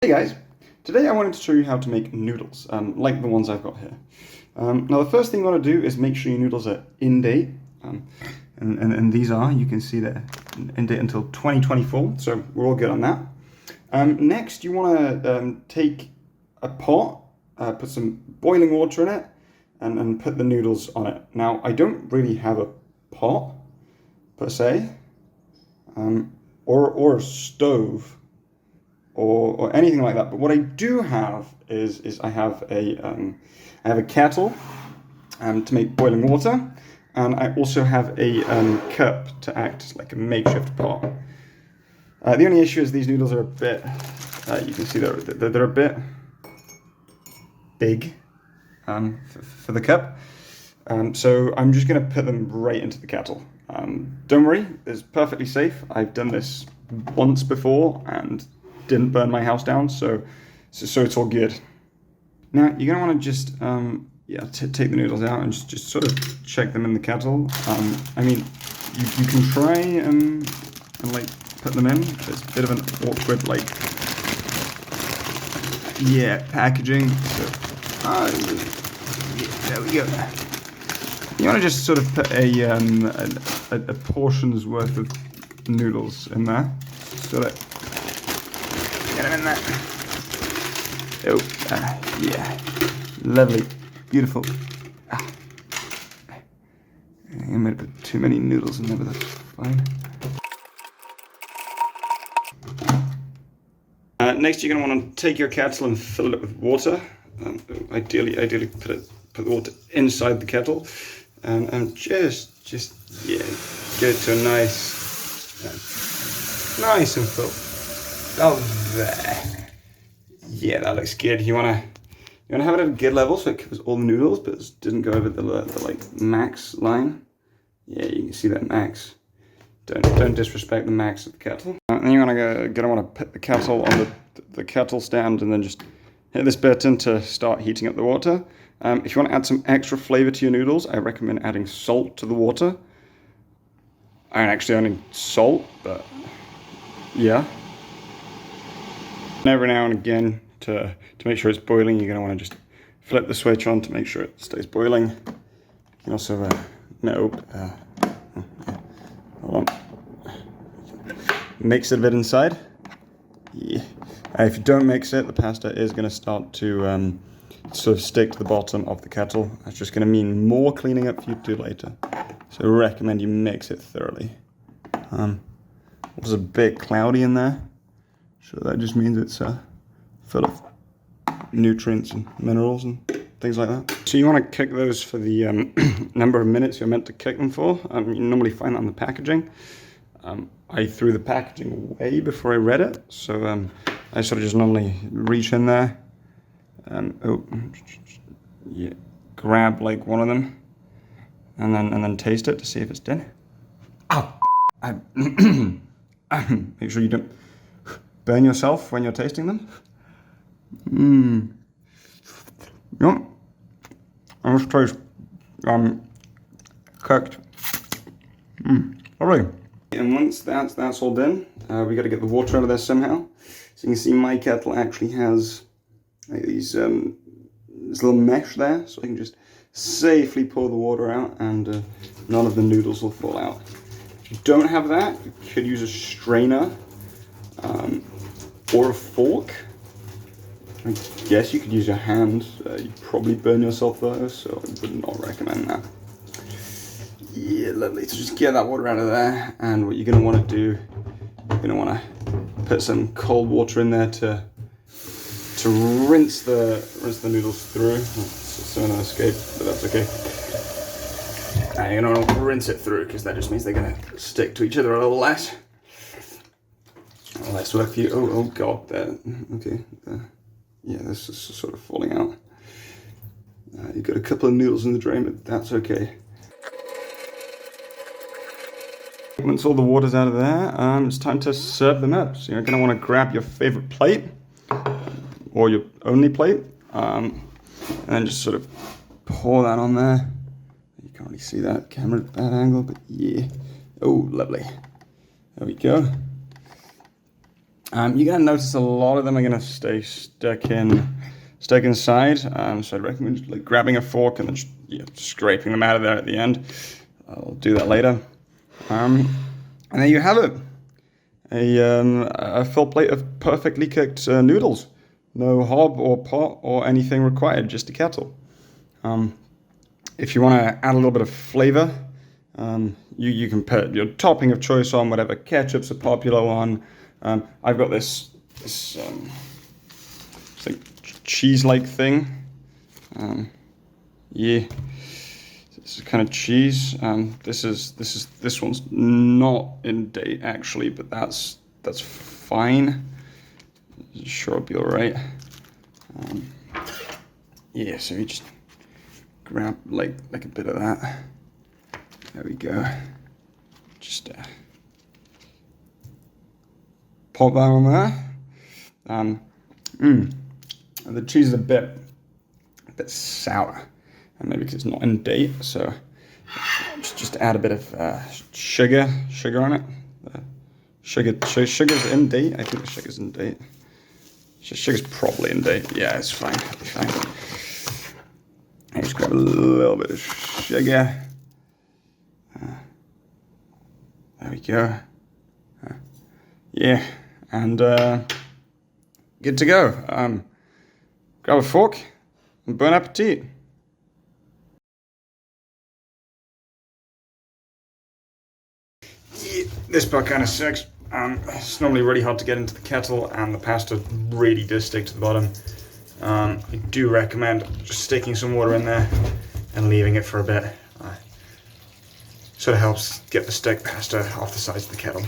Hey guys, today I wanted to show you how to make noodles, like the ones I've got here. Now the first thing you want to do is make sure your noodles are in date, and these are, you can see they're in date until 2024, so we're all good on that. Next you want to take a pot, put some boiling water in it, and put the noodles on it. Now I don't really have a pot, per se, or a stove, or anything like that. But what I do have is I have a kettle to make boiling water, and I also have a cup to act as like a makeshift pot. The only issue is these noodles are a bit, you can see they're a bit big for the cup. So I'm just going to put them right into the kettle. Don't worry, it's perfectly safe. I've done this once before and didn't burn my house down, so it's all good. Now you're gonna want to just take the noodles out and just sort of check them in the kettle. I mean, you can try and like put them in. It's a bit of an awkward packaging. So there we go. You want to just sort of put a portion's worth of noodles in there, so that get them in there. Oh, yeah, lovely, beautiful. I think I might have put too many noodles in there, but that's fine. Next, you're going to want to take your kettle and fill it up with water. Ideally, put the water inside the kettle, and just get it to a nice and full. Oh, there. Yeah, that looks good. You wanna have it at a good level so it covers all the noodles, but it doesn't go over the like max line. Yeah, you can see that max. Don't disrespect the max of the kettle. And then you're gonna want to put the kettle on the kettle stand, and then just hit this button to start heating up the water. If you want to add some extra flavor to your noodles, I recommend adding salt to the water. I don't actually only salt, but yeah. And every now and again, to make sure it's boiling, you're going to want to just flip the switch on to make sure it stays boiling. You can also, hold on. Mix it a bit inside. Yeah. If you don't mix it, the pasta is going to start to sort of stick to the bottom of the kettle. That's just going to mean more cleaning up for you to do later. So I recommend you mix it thoroughly. It was a bit cloudy in there. So that just means it's full of nutrients and minerals and things like that. So you want to cook those for the number of minutes you're meant to cook them for. You normally find that on the packaging. I threw the packaging away before I read it, so I sort of just normally reach in there, grab like one of them, and then taste it to see if it's done. Oh, make sure you don't burn yourself when you're tasting them. Yep. And this tastes cooked. Lovely. And once that's all done, we got to get the water out of there somehow. So you can see my kettle actually has like this little mesh there, so I can just safely pour the water out, and none of the noodles will fall out. If you don't have that, you could use a strainer. Or a fork. I guess you could use your hand. You'd probably burn yourself though, so I would not recommend that. Yeah, lovely. So just get that water out of there, and what you're going to want to do, you're going to want to put some cold water in there to rinse the noodles through. So no escape, but that's okay. Now you're going to rinse it through, because that just means they're going to stick to each other a little less. Less work for you. Oh god, there. Okay. Yeah, this is sort of falling out. You've got a couple of noodles in the drain, but that's okay. Once all the water's out of there, it's time to serve them up. So you're going to want to grab your favorite plate, or your only plate, and then just sort of pour that on there. You can't really see that camera at that angle, but yeah. Oh, lovely. There we go. You're gonna notice a lot of them are gonna stay stuck inside. So I'd recommend like grabbing a fork and then just, scraping them out of there at the end. I'll do that later. And there you have it. A full plate of perfectly cooked noodles. No hob or pot or anything required, just a kettle. If you want to add a little bit of flavor, you can put your topping of choice on whatever ketchups are popular on. I've got this like cheese-like thing. Yeah, this is kind of cheese. This one's not in date actually, but that's fine. Sure, it'll be all right. Yeah, so you just grab like a bit of that. There we go. Just pop that on there. The cheese is a bit sour, and maybe because it's not in date. So just add a bit of sugar on it. Sugar's in date. I think the sugar's in date. Sugar's probably in date. Yeah, it's fine. It'll be fine. I just grab a little bit of sugar. There we go. Yeah, and good to go. Grab a fork and bon appetit. Yeah, this part kind of sucks. It's normally really hard to get into the kettle, and the pasta really does stick to the bottom. I do recommend just sticking some water in there and leaving it for a bit. Sort of helps get the stuck pasta off the sides of the kettle.